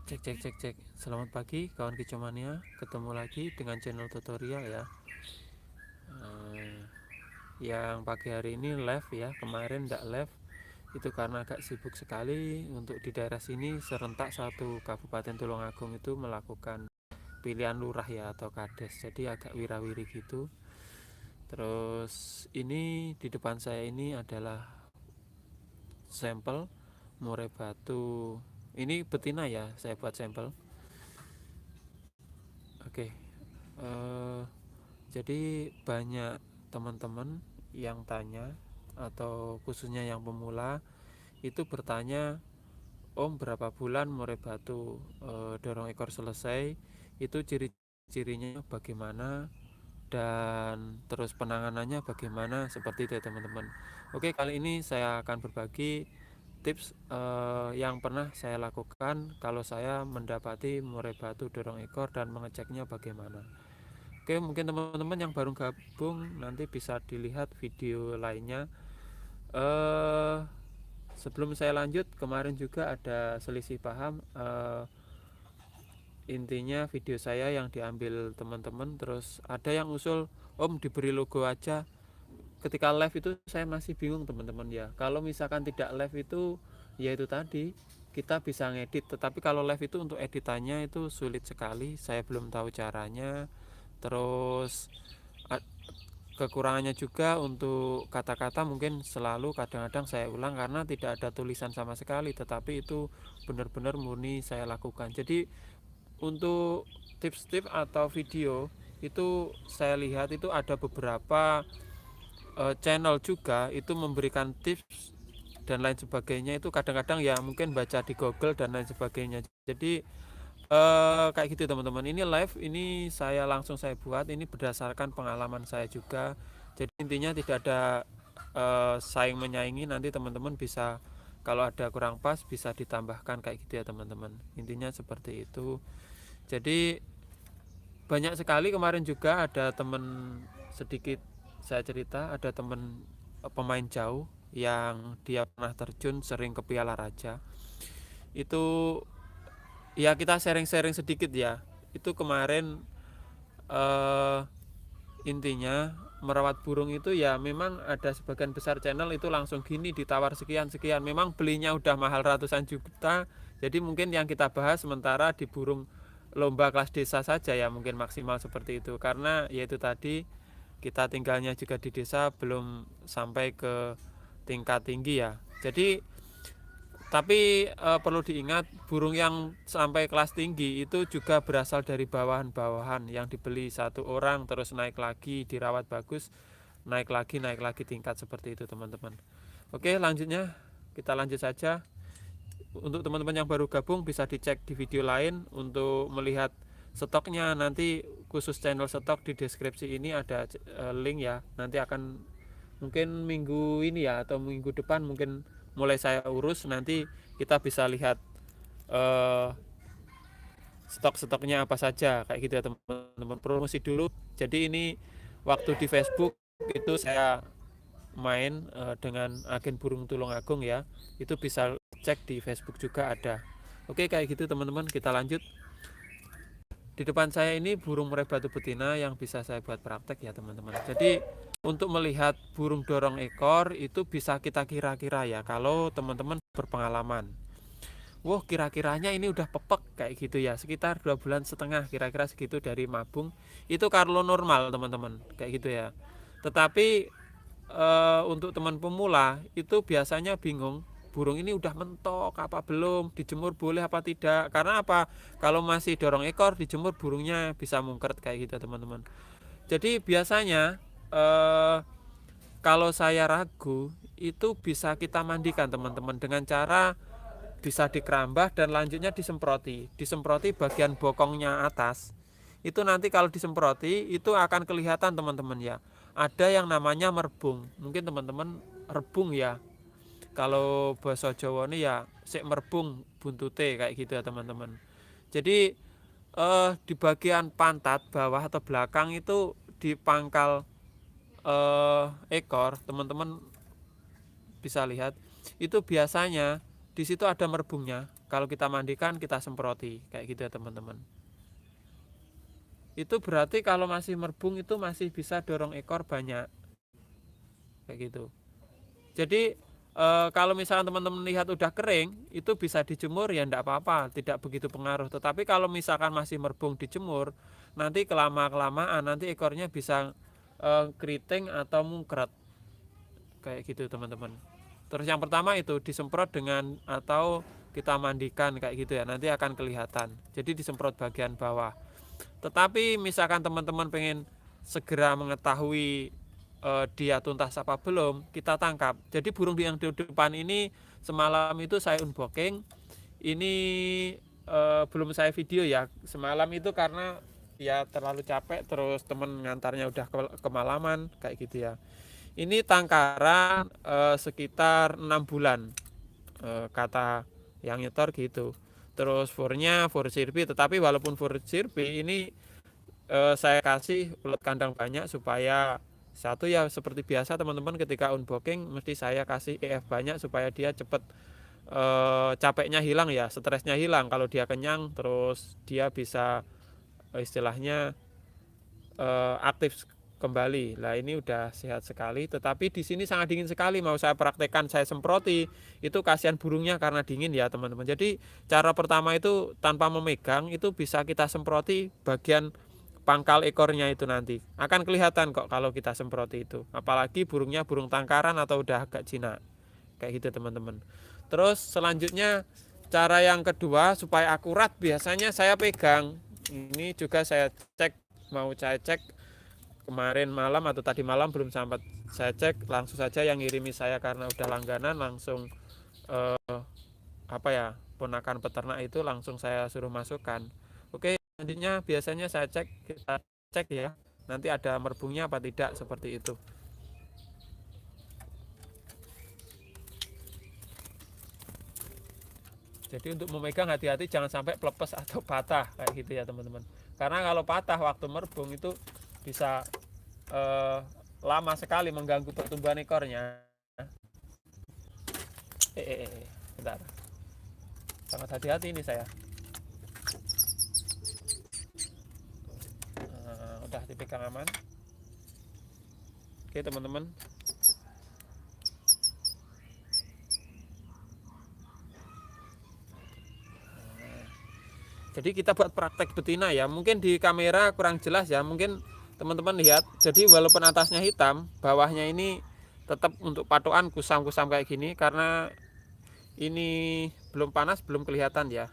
Cek cek cek cek. Selamat pagi kawan Kicomania. Ketemu lagi dengan channel tutorial ya. Yang pagi hari ini live ya. Kemarin tidak live itu karena agak sibuk sekali. Untuk di daerah sini serentak satu Kabupaten Tulungagung itu melakukan pilihan lurah ya atau kades. Jadi agak wirawiri gitu. Terus ini di depan saya ini adalah sampel murai batu. Ini betina ya, saya buat sampel. Oke. Jadi banyak teman-teman yang tanya atau khususnya yang pemula itu bertanya, Om berapa bulan murai batu dorong ekor selesai, itu ciri-cirinya bagaimana dan terus penanganannya bagaimana, seperti itu ya teman-teman. Oke, kali ini saya akan berbagi tips yang pernah saya lakukan kalau saya mendapati murai batu dorong ekor dan mengeceknya bagaimana. Oke, mungkin teman-teman yang baru gabung nanti bisa dilihat video lainnya. Sebelum saya lanjut, kemarin juga ada selisih paham. Intinya video saya yang diambil teman-teman, terus ada yang usul, Om diberi logo aja. Ketika live itu saya masih bingung teman-teman ya. Kalau misalkan tidak live itu, ya itu tadi kita bisa ngedit. Tetapi kalau live itu untuk editannya itu sulit sekali. Saya belum tahu caranya. Terus kekurangannya juga untuk kata-kata mungkin selalu kadang-kadang saya ulang karena tidak ada tulisan sama sekali, tetapi itu benar-benar murni saya lakukan. Jadi untuk tips-tips atau video itu saya lihat itu ada beberapa channel juga itu memberikan tips dan lain sebagainya, itu kadang-kadang ya mungkin baca di Google dan lain sebagainya. Jadi kayak gitu teman-teman. Ini live, ini saya langsung saya buat, ini berdasarkan pengalaman saya juga. Jadi intinya tidak ada saing menyaingi, nanti teman-teman bisa kalau ada kurang pas bisa ditambahkan kayak gitu ya teman-teman. Intinya seperti itu. Jadi banyak sekali kemarin juga ada teman, sedikit saya cerita, ada teman pemain jauh yang dia pernah terjun sering ke Piala Raja. Itu ya kita sharing-sharing sedikit ya. Itu kemarin intinya merawat burung itu ya memang ada sebagian besar channel itu langsung gini ditawar sekian-sekian. Memang belinya udah mahal ratusan juta. Jadi mungkin yang kita bahas sementara di burung lomba kelas desa saja ya, mungkin maksimal seperti itu. Karena yaitu tadi kita tinggalnya juga di desa, belum sampai ke tingkat tinggi ya. Jadi tapi perlu diingat, burung yang sampai kelas tinggi itu juga berasal dari bawahan-bawahan yang dibeli satu orang terus naik lagi, dirawat bagus, naik lagi tingkat seperti itu teman-teman. Oke, lanjutnya kita lanjut saja. Untuk teman-teman yang baru gabung bisa dicek di video lain untuk melihat stoknya. Nanti khusus channel stok di deskripsi ini ada link ya. Nanti akan mungkin minggu ini ya atau minggu depan mungkin mulai saya urus, nanti kita bisa lihat stok-stoknya apa saja kayak gitu ya teman-teman. Promosi dulu. Jadi ini waktu di Facebook itu saya main dengan agen burung Tulungagung ya, itu bisa cek di Facebook juga ada. Oke, kayak gitu teman-teman, kita lanjut. Di depan saya ini burung murai batu betina yang bisa saya buat praktek ya teman-teman. Jadi untuk melihat burung dorong ekor itu bisa kita kira-kira ya, kalau teman-teman berpengalaman. Wah, kira-kiranya ini udah pepek kayak gitu ya, sekitar 2,5 bulan kira-kira segitu dari mabung. Itu kalau normal teman-teman, kayak gitu ya. Tetapi untuk teman pemula itu biasanya bingung, burung ini udah mentok apa belum, dijemur boleh apa tidak. Karena apa? Kalau masih dorong ekor dijemur burungnya bisa mungkert kayak gitu teman-teman. Jadi biasanya kalau saya ragu itu bisa kita mandikan teman-teman dengan cara bisa dikerambah dan lanjutnya disemproti bagian bokongnya atas. Itu nanti kalau disemproti itu akan kelihatan teman-teman ya, ada yang namanya merbung. Mungkin teman-teman rebung ya, kalau bahasa Jawa ini ya sik merbung buntute kayak gitu ya teman-teman. Jadi di bagian pantat bawah atau belakang itu di pangkal ekor teman-teman bisa lihat, itu biasanya di situ ada merbungnya. kalau kita mandikan kita semproti kayak gitu ya teman-teman. Itu berarti kalau masih merbung itu masih bisa dorong ekor banyak kayak gitu. Jadi kalau misalnya teman-teman lihat udah kering itu bisa dijemur ya enggak apa-apa, tidak begitu pengaruh. Tetapi kalau misalkan masih merbung dijemur, nanti kelamaan nanti ekornya bisa keriting atau mungkret kayak gitu teman-teman. Terus yang pertama itu disemprot dengan atau kita mandikan kayak gitu ya, nanti akan kelihatan. Jadi disemprot bagian bawah. Tetapi misalkan teman-teman pengen segera mengetahui dia tuntas apa belum, kita tangkap. Jadi burung yang di depan ini semalam itu saya unboxing. Ini belum saya video ya. Semalam itu karena ya terlalu capek, terus temen ngantarnya udah kemalaman kayak gitu ya. Ini tangkaran sekitar 6 bulan kata yang nyetor gitu. Terus furnya fur sirpi, tetapi walaupun fur sirpi ini saya kasih ulet kandang banyak supaya satu ya seperti biasa teman-teman ketika unboxing mesti saya kasih EF banyak supaya dia cepet capeknya hilang ya, stresnya hilang. Kalau dia kenyang terus dia bisa istilahnya aktif kembali. Lah ini udah sehat sekali, tetapi di sini sangat dingin sekali. Mau saya praktekkan saya semproti, itu kasihan burungnya karena dingin ya teman-teman. Jadi cara pertama itu tanpa memegang itu bisa kita semproti bagian pangkal ekornya itu nanti. Akan kelihatan kok kalau kita semproti itu. Apalagi burungnya burung tangkaran atau udah agak jinak. Kayak gitu teman-teman. Terus selanjutnya cara yang kedua supaya akurat biasanya saya pegang. Ini juga saya cek, mau saya cek kemarin malam atau tadi malam belum sempat saya cek, langsung saja yang ngirimi saya karena udah langganan langsung ponakan peternak itu langsung saya suruh masukkan. Oke, selanjutnya biasanya kita cek ya, nanti ada merbungnya apa tidak seperti itu. Jadi untuk memegang hati-hati jangan sampai pelepes atau patah kayak gitu ya teman-teman. Karena kalau patah waktu merbung itu bisa lama sekali mengganggu pertumbuhan ekornya. Bentar. Sangat hati-hati ini saya. Udah dipegang aman. Oke teman-teman. Jadi kita buat praktek betina ya. Mungkin di kamera kurang jelas ya. Mungkin teman-teman lihat. Jadi walaupun atasnya hitam, bawahnya ini tetap untuk patokan kusam-kusam kayak gini karena ini belum panas, belum kelihatan ya.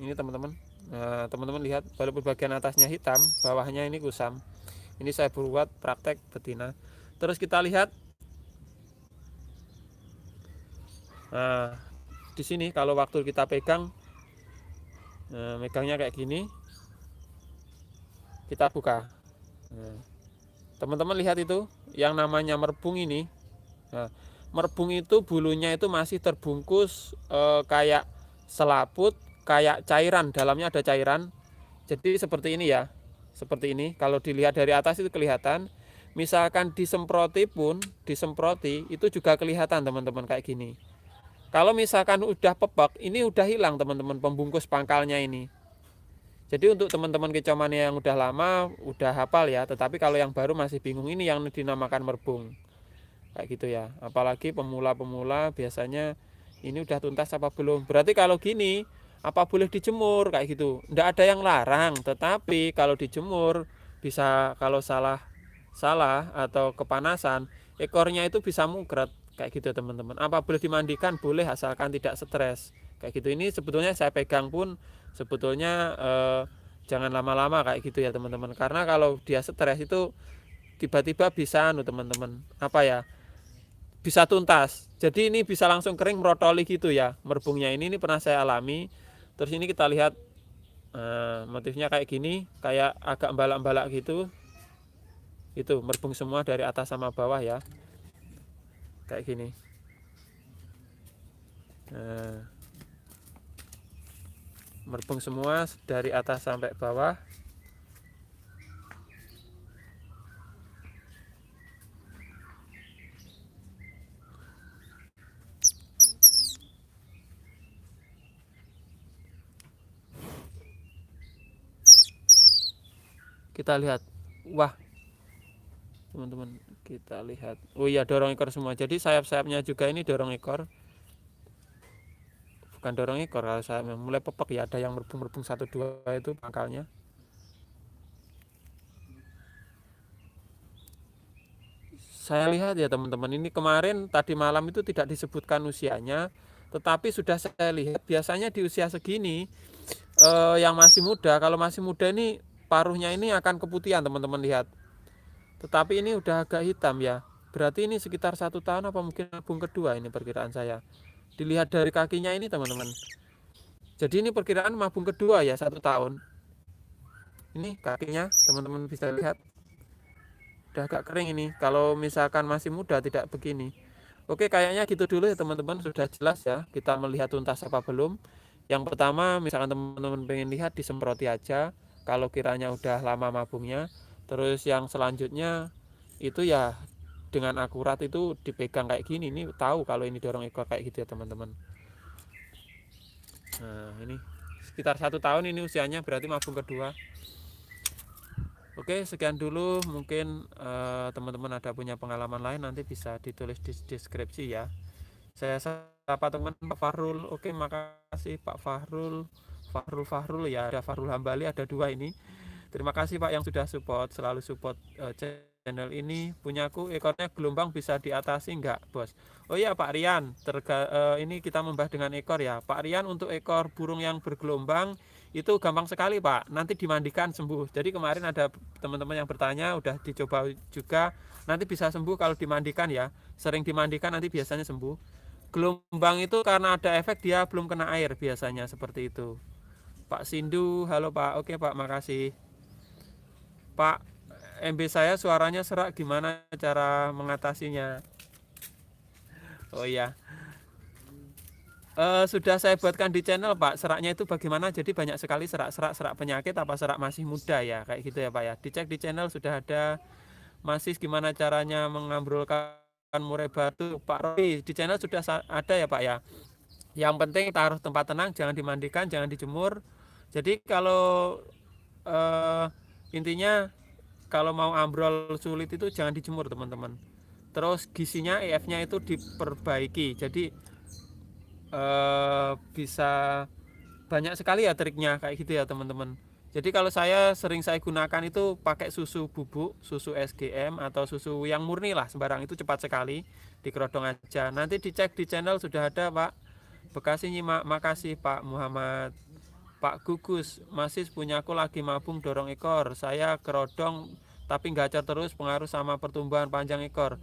Ini teman-teman. Nah, teman-teman lihat walaupun bagian atasnya hitam, bawahnya ini kusam. Ini saya buat praktek betina. Terus kita lihat. Nah, di sini kalau waktu kita pegang, megangnya kayak gini, kita buka. Teman-teman lihat itu, yang namanya merbung ini. Nah, merbung itu bulunya itu masih terbungkus kayak selaput, kayak cairan, dalamnya ada cairan. Jadi seperti ini ya, seperti ini. Kalau dilihat dari atas itu kelihatan. Misalkan disemproti itu juga kelihatan teman-teman kayak gini. Kalau misalkan udah pepek, ini udah hilang teman-teman pembungkus pangkalnya ini. Jadi untuk teman-teman kecomannya yang udah lama, udah hafal ya. Tetapi kalau yang baru masih bingung, ini yang dinamakan merbung. Kayak gitu ya. Apalagi pemula-pemula biasanya ini udah tuntas apa belum. Berarti kalau gini, apa boleh dijemur kayak gitu. Nggak ada yang larang, tetapi kalau dijemur bisa kalau salah atau kepanasan, ekornya itu bisa mungkret. Kayak gitu teman-teman. Apa boleh dimandikan? Boleh asalkan tidak stres. Kayak gitu. Ini sebetulnya saya pegang pun sebetulnya jangan lama-lama kayak gitu ya teman-teman. Karena kalau dia stres itu tiba-tiba bisa teman-teman. Apa ya? Bisa tuntas. Jadi ini bisa langsung kering merotoli gitu ya. Merbungnya ini pernah saya alami. Terus ini kita lihat motifnya kayak gini, kayak agak balak-balak gitu. Itu merbung semua dari atas sama bawah ya. Kayak gini. Merbung semua dari atas sampai bawah. Kita lihat, wah teman-teman, kita lihat, oh iya dorong ekor semua. Jadi sayap-sayapnya juga ini dorong ekor, bukan dorong ekor, kalau sayapnya mulai pepek ya, ada yang merebung-merebung 1-2 itu pangkalnya. Saya lihat ya teman-teman, ini kemarin tadi malam itu tidak disebutkan usianya, tetapi sudah saya lihat biasanya di usia segini yang masih muda, kalau masih muda ini paruhnya ini akan keputihan teman-teman lihat. Tetapi ini udah agak hitam ya. Berarti ini sekitar 1 tahun apa mungkin nabung kedua ini perkiraan saya. Dilihat dari kakinya ini teman-teman. Jadi ini perkiraan mabung kedua ya 1 tahun. Ini kakinya teman-teman bisa lihat. Udah agak kering ini. Kalau misalkan masih muda tidak begini. Oke, kayaknya gitu dulu ya teman-teman. Sudah jelas ya kita melihat tuntas apa belum. Yang pertama misalkan teman-teman pengen lihat disemproti aja. Kalau kiranya udah lama mabungnya. Terus yang selanjutnya itu ya dengan akurat itu dipegang kayak gini. Ini tahu kalau ini dorong ekor kayak gitu ya teman-teman. Nah ini sekitar 1 tahun ini usianya, berarti mabung kedua. Oke, sekian dulu. Mungkin teman-teman ada punya pengalaman lain nanti bisa ditulis di deskripsi ya. Saya sapa teman Pak Fahrul. Oke, makasih Pak Fahrul. Fahrul ya, ada Fahrul Hambali, ada 2 ini. Terima kasih Pak yang sudah support, selalu support channel ini. Punyaku ekornya gelombang bisa diatasi enggak, Bos? Oh iya Pak Rian, ini kita membahas dengan ekor ya. Pak Rian, untuk ekor burung yang bergelombang itu gampang sekali Pak, nanti dimandikan sembuh. Jadi kemarin ada teman-teman yang bertanya, udah dicoba juga, nanti bisa sembuh kalau dimandikan ya. Sering dimandikan nanti biasanya sembuh. Gelombang itu karena ada efek dia belum kena air biasanya seperti itu. Pak Sindu, halo Pak. Oke Pak, makasih. Pak, MB saya suaranya serak, gimana cara mengatasinya? Oh iya, sudah saya buatkan di channel Pak, seraknya itu bagaimana. Jadi banyak sekali serak penyakit, apa serak masih muda ya, kayak gitu ya Pak ya. Dicek di channel sudah ada. Masih gimana caranya mengambrulkan murai batu, Pak Roy, di channel sudah ada ya Pak ya. Yang penting taruh tempat tenang, jangan dimandikan, jangan dijemur. Jadi kalau intinya kalau mau ambrol sulit itu jangan dijemur teman-teman. Terus gisinya EF-nya itu diperbaiki. Jadi bisa banyak sekali ya triknya kayak gitu ya teman-teman. Jadi kalau sering saya gunakan itu pakai susu bubuk, susu SGM atau susu yang murni lah sembarang, itu cepat sekali dikerodong aja. Nanti dicek di channel sudah ada Pak. Bekasi nyimak, makasih Pak Muhammad. Pak Gugus, masih punya aku lagi mabung dorong ekor. Saya kerodong tapi gacor terus, pengaruh sama pertumbuhan panjang ekor.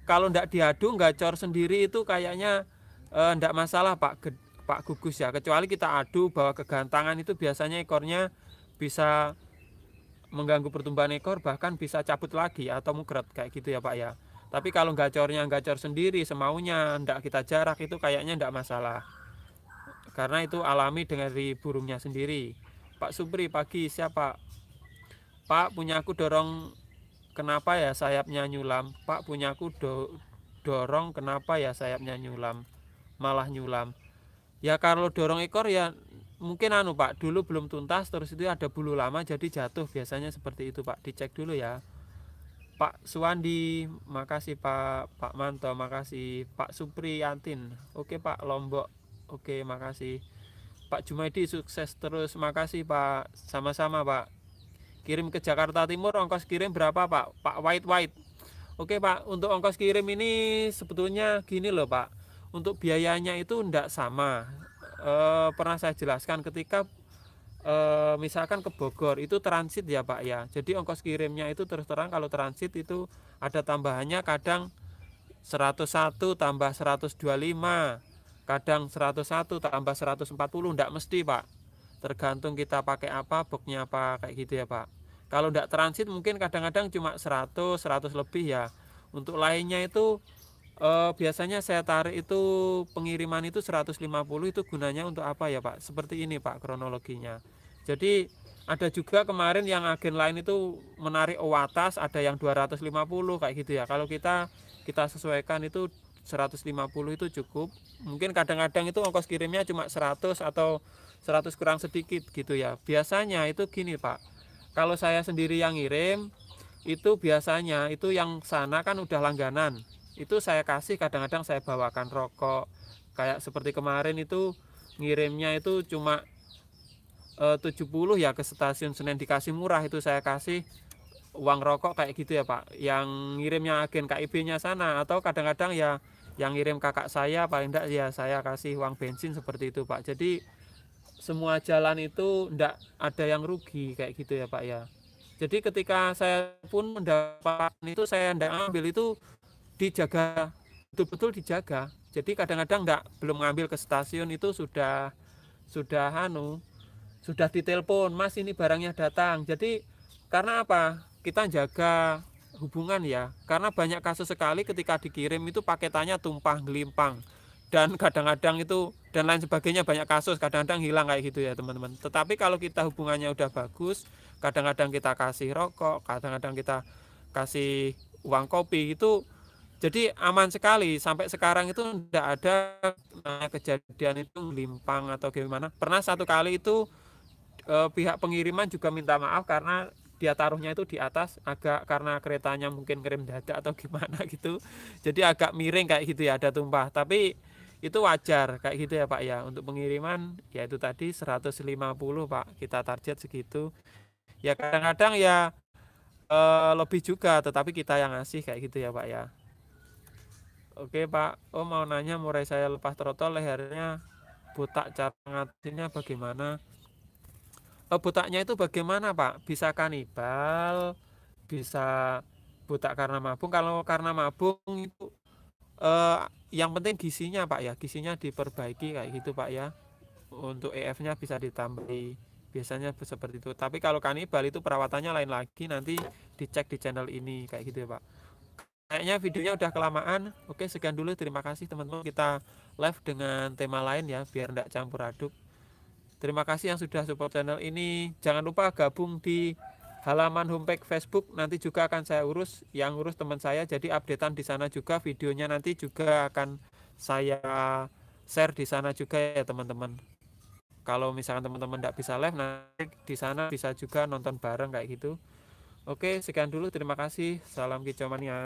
Kalau ndak diadu gacor sendiri itu kayaknya ndak masalah Pak Gugus ya, kecuali kita adu bahwa kegantangan itu biasanya ekornya bisa mengganggu pertumbuhan ekor, bahkan bisa cabut lagi atau mugret kayak gitu ya Pak ya. Tapi kalau gacornya gacor sendiri semaunya, ndak kita jarak, itu kayaknya ndak masalah, karena itu alami dari burungnya sendiri. Pak Supri, pagi, siapa? Pak, punya aku dorong, kenapa ya sayapnya nyulam? Pak, punya aku dorong, kenapa ya sayapnya nyulam, malah nyulam? Ya kalau dorong ekor ya mungkin Pak, dulu belum tuntas, terus itu ada bulu lama jadi jatuh, biasanya seperti itu Pak. Dicek dulu ya. Pak Suwandi, makasih Pak Manto, makasih Pak Supri Antin. Oke Pak Lombok, oke makasih. Pak Jumaidi, sukses terus, makasih Pak. Sama-sama Pak. Kirim ke Jakarta Timur, ongkos kirim berapa Pak? Pak White. Oke Pak, untuk ongkos kirim ini sebetulnya gini loh Pak, untuk biayanya itu enggak sama. Pernah saya jelaskan ketika misalkan ke Bogor itu transit ya Pak ya. Jadi ongkos kirimnya itu terus terang kalau transit itu ada tambahannya, kadang 101 tambah 125, kadang 101 tambah 140, enggak mesti Pak. Tergantung kita pakai apa, boxnya apa, kayak gitu ya Pak. Kalau enggak transit mungkin kadang-kadang cuma 100 lebih ya. Untuk lainnya itu biasanya saya tarik itu pengiriman itu 150, itu gunanya untuk apa ya Pak? Seperti ini Pak kronologinya. Jadi ada juga kemarin yang agen lain itu menarik atas, ada yang 250 kayak gitu ya. Kalau kita sesuaikan itu 150 itu cukup. Mungkin kadang-kadang itu ongkos kirimnya cuma 100 atau 100 kurang sedikit gitu ya. Biasanya itu gini Pak, Kalau saya sendiri yang ngirim itu biasanya itu yang sana kan udah langganan, itu saya kasih, kadang-kadang saya bawakan rokok. Kayak seperti kemarin itu ngirimnya itu cuma 70 ya ke stasiun Senen, dikasih murah, itu saya kasih uang rokok kayak gitu ya Pak, yang ngirimnya agen KIB-nya sana. Atau kadang-kadang ya yang ngirim kakak saya, paling enggak ya saya kasih uang bensin seperti itu Pak. Jadi semua jalan itu enggak ada yang rugi kayak gitu ya Pak ya. Jadi ketika saya pun mendapat itu, saya enggak ambil itu, dijaga, betul-betul dijaga. Jadi kadang-kadang enggak, belum ngambil ke stasiun itu sudah ditelepon, Mas ini barangnya datang. Jadi karena apa? Kita jaga hubungan ya. Karena banyak kasus sekali ketika dikirim itu paketannya tumpah gelimpang. Dan kadang-kadang itu dan lain sebagainya, banyak kasus, kadang-kadang hilang kayak gitu ya teman-teman. Tetapi kalau kita hubungannya udah bagus, kadang-kadang kita kasih rokok, kadang-kadang kita kasih uang kopi, itu jadi aman sekali. Sampai sekarang itu tidak ada kejadian itu limpang atau gimana. Pernah satu kali itu pihak pengiriman juga minta maaf karena dia taruhnya itu di atas, agak karena keretanya mungkin kirim dadak atau gimana gitu, jadi agak miring kayak gitu ya, ada tumpah. Tapi itu wajar kayak gitu ya Pak ya. Untuk pengiriman ya itu tadi 150 Pak, kita target segitu ya. Kadang-kadang ya lebih juga, tetapi kita yang ngasih kayak gitu ya Pak ya. Oke Pak, oh mau nanya, mulai saya lepas trotol lehernya botak, cara ngatasinnya bagaimana? Botaknya itu bagaimana Pak? Bisa kanibal, bisa botak karena mabung. Kalau karena mabung itu eh, yang penting gizinya Pak ya, gizinya diperbaiki kayak gitu Pak ya. Untuk EF-nya bisa ditambahi, biasanya seperti itu. Tapi kalau kanibal itu perawatannya lain lagi, nanti dicek di channel ini kayak gitu ya Pak. Kayaknya videonya udah kelamaan. Oke, sekian dulu, terima kasih teman-teman. Kita live dengan tema lain ya, biar tidak campur aduk. Terima kasih yang sudah support channel ini. Jangan lupa gabung di halaman homepage Facebook, nanti juga akan saya urus, yang urus teman saya. Jadi updatean di sana juga, videonya nanti juga akan saya share di sana juga ya teman-teman. Kalau misalkan teman-teman tidak bisa live, nanti di sana bisa juga nonton bareng kayak gitu. Oke, sekian dulu, terima kasih. Salam kicau mania.